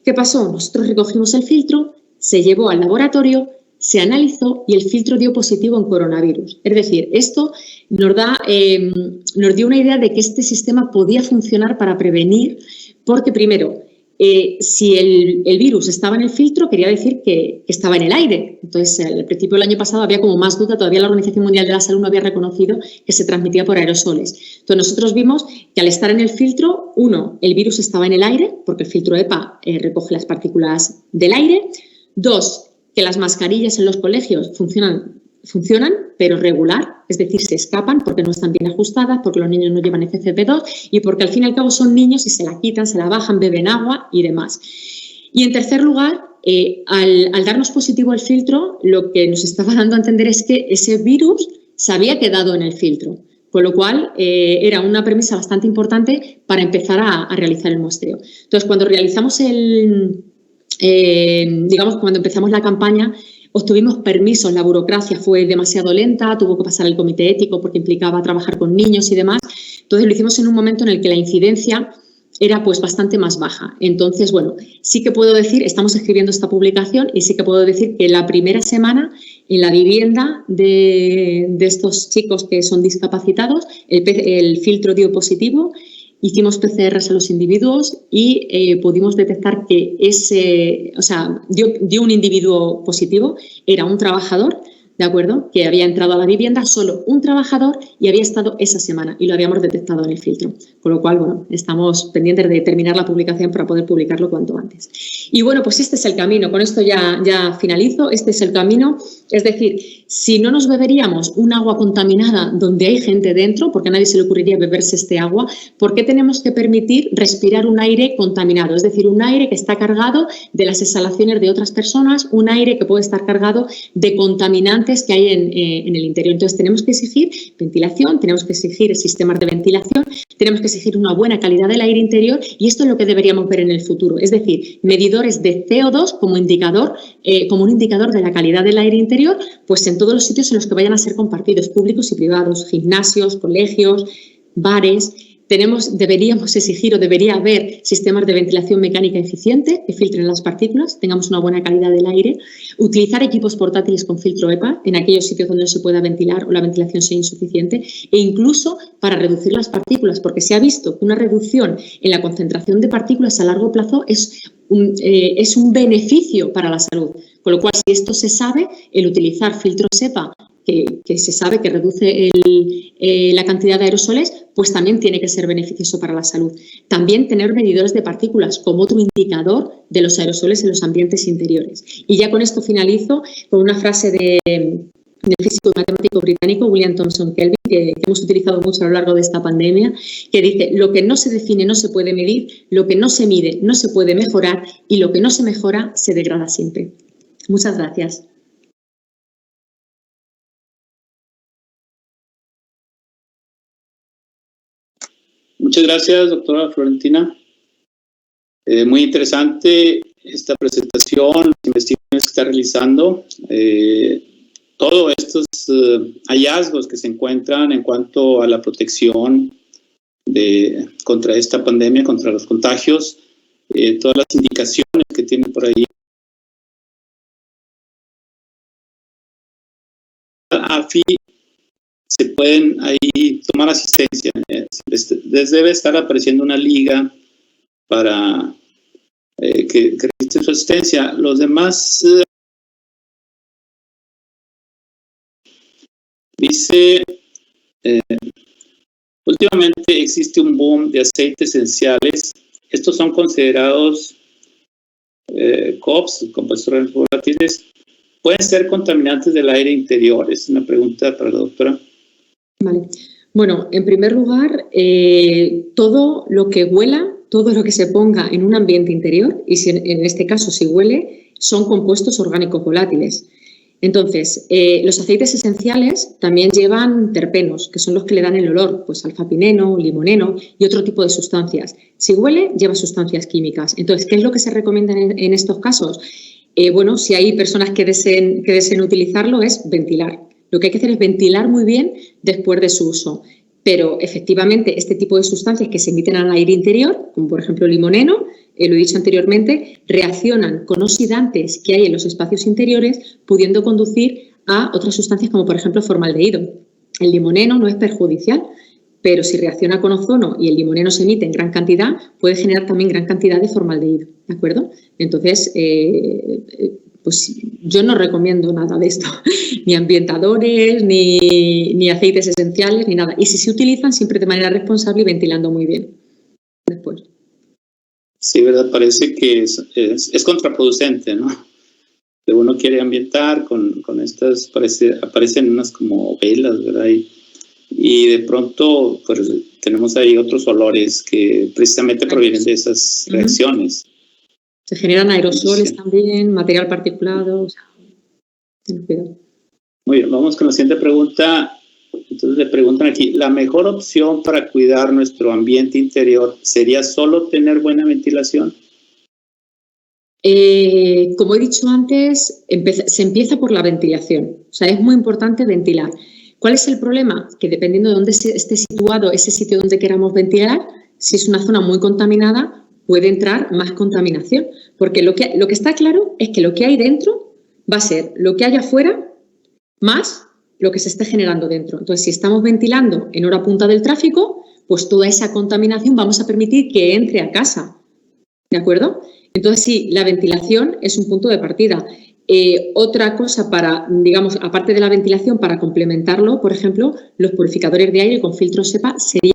¿Qué pasó? Nosotros recogimos el filtro, se llevó al laboratorio, se analizó y el filtro dio positivo en coronavirus. Es decir, esto nos dio una idea de que este sistema podía funcionar para prevenir, porque primero, si el virus estaba en el filtro, quería decir que estaba en el aire. Entonces, al principio del año pasado había como más duda, todavía la Organización Mundial de la Salud no había reconocido que se transmitía por aerosoles. Entonces, nosotros vimos que al estar en el filtro, uno, el virus estaba en el aire, porque el filtro EPA recoge las partículas del aire. Dos, que las mascarillas en los colegios funcionan, pero regular, es decir, se escapan porque no están bien ajustadas, porque los niños no llevan FFP2 y porque al fin y al cabo son niños y se la quitan, se la bajan, beben agua y demás. Y en tercer lugar, al darnos positivo el filtro, lo que nos estaba dando a entender es que ese virus se había quedado en el filtro, con lo cual era una premisa bastante importante para empezar a realizar el muestreo. Entonces, cuando realizamos cuando empezamos la campaña, obtuvimos permisos, la burocracia fue demasiado lenta, tuvo que pasar el comité ético porque implicaba trabajar con niños y demás. Entonces lo hicimos en un momento en el que la incidencia era pues bastante más baja. Entonces, bueno, sí que puedo decir, estamos escribiendo esta publicación y sí que puedo decir que la primera semana en la vivienda de estos chicos que son discapacitados, el filtro dio positivo. Hicimos PCRs a los individuos y pudimos detectar que dio un individuo positivo, era un trabajador, ¿de acuerdo?, que había entrado a la vivienda, solo un trabajador y había estado esa semana y lo habíamos detectado en el filtro. Con lo cual, bueno, estamos pendientes de terminar la publicación para poder publicarlo cuanto antes. Y bueno, pues este es el camino. Con esto ya finalizo. Este es el camino. Es decir, si no nos beberíamos un agua contaminada donde hay gente dentro, porque a nadie se le ocurriría beberse este agua, ¿por qué tenemos que permitir respirar un aire contaminado? Es decir, un aire que está cargado de las exhalaciones de otras personas, un aire que puede estar cargado de contaminantes que hay en el interior. Entonces, tenemos que exigir ventilación, tenemos que exigir sistemas de ventilación, tenemos que exigir una buena calidad del aire interior y esto es lo que deberíamos ver en el futuro. Es decir, medidores de CO2 como un indicador de la calidad del aire interior, pues en todos los sitios en los que vayan a ser compartidos, públicos y privados, gimnasios, colegios, bares. Deberíamos exigir o debería haber sistemas de ventilación mecánica eficiente que filtren las partículas, tengamos una buena calidad del aire, utilizar equipos portátiles con filtro EPA en aquellos sitios donde no se pueda ventilar o la ventilación sea insuficiente e incluso para reducir las partículas, porque se ha visto que una reducción en la concentración de partículas a largo plazo es un beneficio para la salud. Con lo cual, si esto se sabe, el utilizar filtros EPA que se sabe que reduce la cantidad de aerosoles, pues también tiene que ser beneficioso para la salud. También tener medidores de partículas como otro indicador de los aerosoles en los ambientes interiores. Y ya con esto finalizo con una frase del físico y matemático británico William Thomson Kelvin, que hemos utilizado mucho a lo largo de esta pandemia, que dice: lo que no se define no se puede medir, lo que no se mide no se puede mejorar y lo que no se mejora se degrada siempre. Muchas gracias. Muchas gracias, doctora Florentina. Muy interesante esta presentación, las investigaciones que está realizando, todos estos hallazgos que se encuentran en cuanto a la protección contra esta pandemia, contra los contagios, todas las indicaciones que tienen por ahí. AFI se pueden ahí tomar asistencia. Les debe estar apareciendo una liga para que registre su asistencia. Los demás dice, últimamente existe un boom de aceites esenciales. Estos son considerados COPS, compuestos volátiles. ¿Pueden ser contaminantes del aire interior? Es una pregunta para la doctora. Vale. Bueno, en primer lugar, todo lo que huela, todo lo que se ponga en un ambiente interior, y si en este caso si huele, son compuestos orgánicos volátiles. Entonces, los aceites esenciales también llevan terpenos, que son los que le dan el olor, pues alfapineno, limoneno y otro tipo de sustancias. Si huele, lleva sustancias químicas. Entonces, ¿qué es lo que se recomienda en estos casos? Bueno, si hay personas que deseen utilizarlo, es ventilar. Lo que hay que hacer es ventilar muy bien después de su uso. Pero efectivamente este tipo de sustancias que se emiten al aire interior, como por ejemplo el limoneno, lo he dicho anteriormente, reaccionan con oxidantes que hay en los espacios interiores, pudiendo conducir a otras sustancias como por ejemplo formaldehído. El limoneno no es perjudicial, pero si reacciona con ozono y el limoneno se emite en gran cantidad, puede generar también gran cantidad de formaldehído, ¿de acuerdo? Entonces, pues yo no recomiendo nada de esto, ni ambientadores, ni aceites esenciales, ni nada. Y si se utilizan, siempre de manera responsable y ventilando muy bien después. Sí, ¿verdad? Parece que es contraproducente, ¿no? Que uno quiere ambientar con estas, aparecen unas como velas, ¿verdad? Y de pronto, pues, tenemos ahí otros olores que precisamente provienen de esas reacciones. Se generan aerosoles también, material particulado, o sea, ten cuidado. Muy bien, vamos con la siguiente pregunta. Entonces le preguntan aquí, ¿la mejor opción para cuidar nuestro ambiente interior sería solo tener buena ventilación? Como he dicho antes, se empieza por la ventilación. O sea, es muy importante ventilar. ¿Cuál es el problema? Que dependiendo de dónde esté situado ese sitio donde queramos ventilar, si es una zona muy contaminada, puede entrar más contaminación. Porque lo que está claro es que lo que hay dentro va a ser lo que hay afuera más lo que se esté generando dentro. Entonces, si estamos ventilando en hora punta del tráfico, pues toda esa contaminación vamos a permitir que entre a casa. ¿De acuerdo? Entonces, sí, la ventilación es un punto de partida. Otra cosa para, digamos, aparte de la ventilación, para complementarlo, por ejemplo, los purificadores de aire con filtro SEPA sería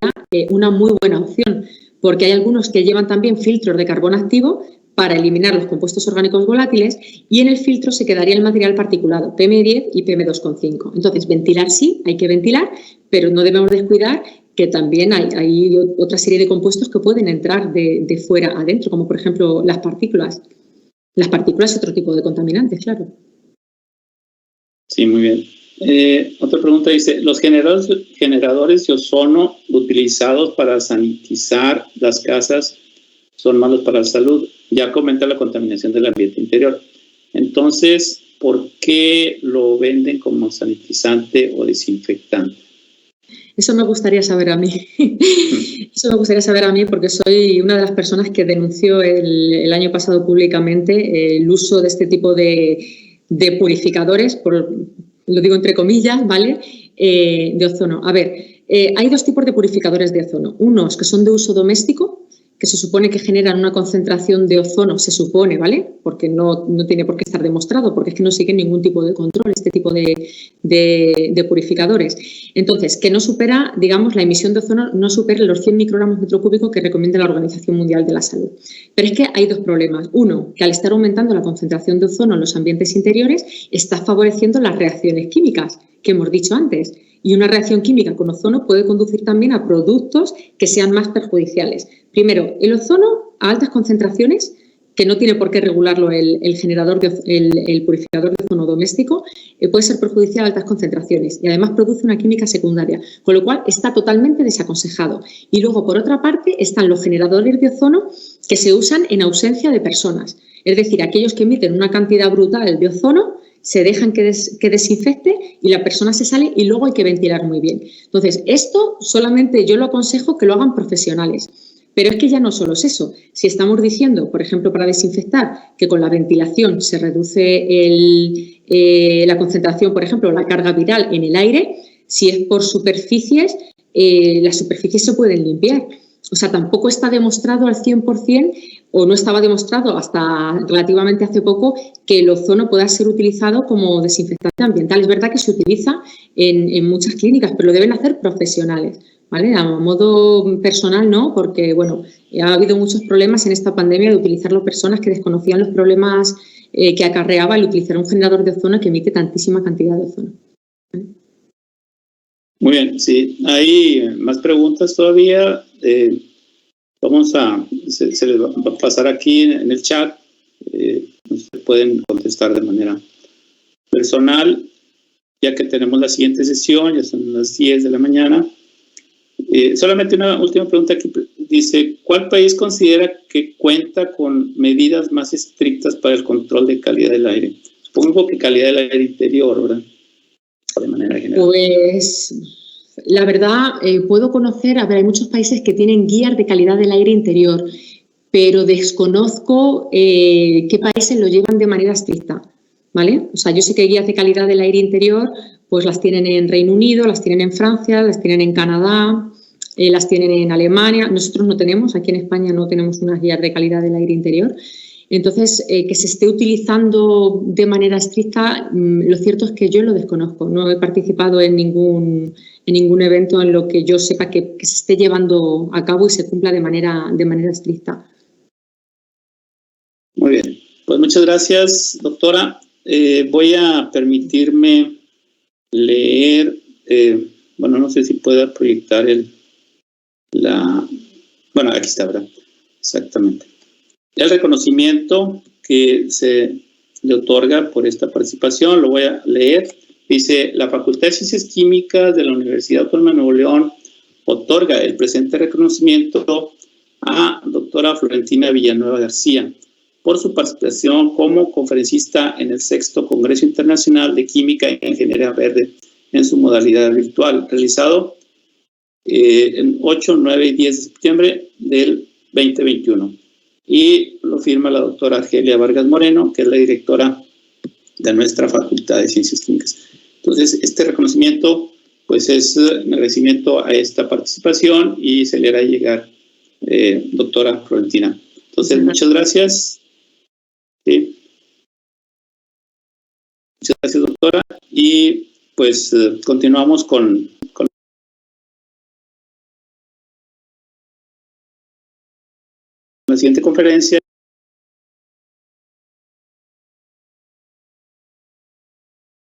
una muy buena opción, porque hay algunos que llevan también filtros de carbón activo para eliminar los compuestos orgánicos volátiles y en el filtro se quedaría el material particulado, PM10 y PM2,5. Entonces, ventilar sí, hay que ventilar, pero no debemos descuidar que también hay otra serie de compuestos que pueden entrar de fuera adentro, como por ejemplo las partículas. Las partículas es otro tipo de contaminantes, claro. Sí, muy bien. Otra pregunta dice, ¿los generadores de ozono utilizados para sanitizar las casas son malos para la salud? Ya comenta la contaminación del ambiente interior. Entonces, ¿por qué lo venden como sanitizante o desinfectante? Eso me gustaría saber a mí. Eso me gustaría saber a mí porque soy una de las personas que denunció el año pasado públicamente el uso de este tipo de purificadores, lo digo entre comillas, ¿vale? De ozono. A ver, hay dos tipos de purificadores de ozono. Unos que son de uso doméstico, que se supone que generan una concentración de ozono, se supone, ¿vale? Porque no tiene por qué estar demostrado, porque es que no siguen ningún tipo de control este tipo de purificadores. Entonces, que no supera, digamos, la emisión de ozono no supera los 100 microgramos metro cúbico que recomienda la Organización Mundial de la Salud. Pero es que hay dos problemas. Uno, que al estar aumentando la concentración de ozono en los ambientes interiores, está favoreciendo las reacciones químicas que hemos dicho antes. Y una reacción química con ozono puede conducir también a productos que sean más perjudiciales. Primero, el ozono a altas concentraciones, que no tiene por qué regularlo el purificador de ozono doméstico, puede ser perjudicial a altas concentraciones y además produce una química secundaria, con lo cual está totalmente desaconsejado. Y luego, por otra parte, están los generadores de ozono que se usan en ausencia de personas, es decir, aquellos que emiten una cantidad brutal de ozono, se dejan que desinfecte y la persona se sale y luego hay que ventilar muy bien. Entonces, esto solamente yo lo aconsejo que lo hagan profesionales. Pero es que ya no solo es eso. Si estamos diciendo, por ejemplo, para desinfectar, que con la ventilación se reduce la concentración, por ejemplo, la carga viral en el aire, si es por superficies, las superficies se pueden limpiar. O sea, tampoco está demostrado al 100% o no estaba demostrado hasta relativamente hace poco que el ozono pueda ser utilizado como desinfectante ambiental. Es verdad que se utiliza en muchas clínicas, pero lo deben hacer profesionales, ¿vale? A modo personal no, porque bueno, ha habido muchos problemas en esta pandemia de utilizarlo personas que desconocían los problemas que acarreaba el utilizar un generador de ozono que emite tantísima cantidad de ozono. ¿Vale? Muy bien, sí. Hay más preguntas todavía. Se les va a pasar aquí en el chat. Se pueden contestar de manera personal, ya que tenemos la siguiente sesión, ya son las 10 de la mañana. Solamente una última pregunta que dice, ¿cuál país considera que cuenta con medidas más estrictas para el control de calidad del aire? Supongo que calidad del aire interior, ¿verdad? de manera general? Pues la verdad, puedo conocer, a ver, hay muchos países que tienen guías de calidad del aire interior, pero desconozco qué países lo llevan de manera estricta, ¿vale? O sea, yo sé que guías de calidad del aire interior, pues las tienen en Reino Unido, las tienen en Francia, las tienen en Canadá, las tienen en Alemania. Nosotros no tenemos, aquí en España no tenemos unas guías de calidad del aire interior. Entonces, que se esté utilizando de manera estricta, lo cierto es que yo lo desconozco. No he participado en ningún evento en lo que yo sepa que se esté llevando a cabo y se cumpla de manera estricta. Muy bien. Pues muchas gracias, doctora. Voy a permitirme leer, bueno, no sé si pueda proyectar bueno, aquí está, ¿verdad? Exactamente. El reconocimiento que se le otorga por esta participación, lo voy a leer. Dice, la Facultad de Ciencias Químicas de la Universidad Autónoma de Nuevo León otorga el presente reconocimiento a doctora Florentina Villanueva García por su participación como conferencista en el 6º Congreso Internacional de Química e Ingeniería Verde en su modalidad virtual, realizado en 8, 9 y 10 de septiembre del 2021. Y lo firma la doctora Argelia Vargas Moreno, que es la directora de nuestra Facultad de Ciencias Químicas. Entonces, este reconocimiento pues es un agradecimiento a esta participación y se le hará llegar, doctora Florentina. Entonces, muchas gracias. Sí. Muchas gracias, doctora. Y pues continuamos con la siguiente conferencia.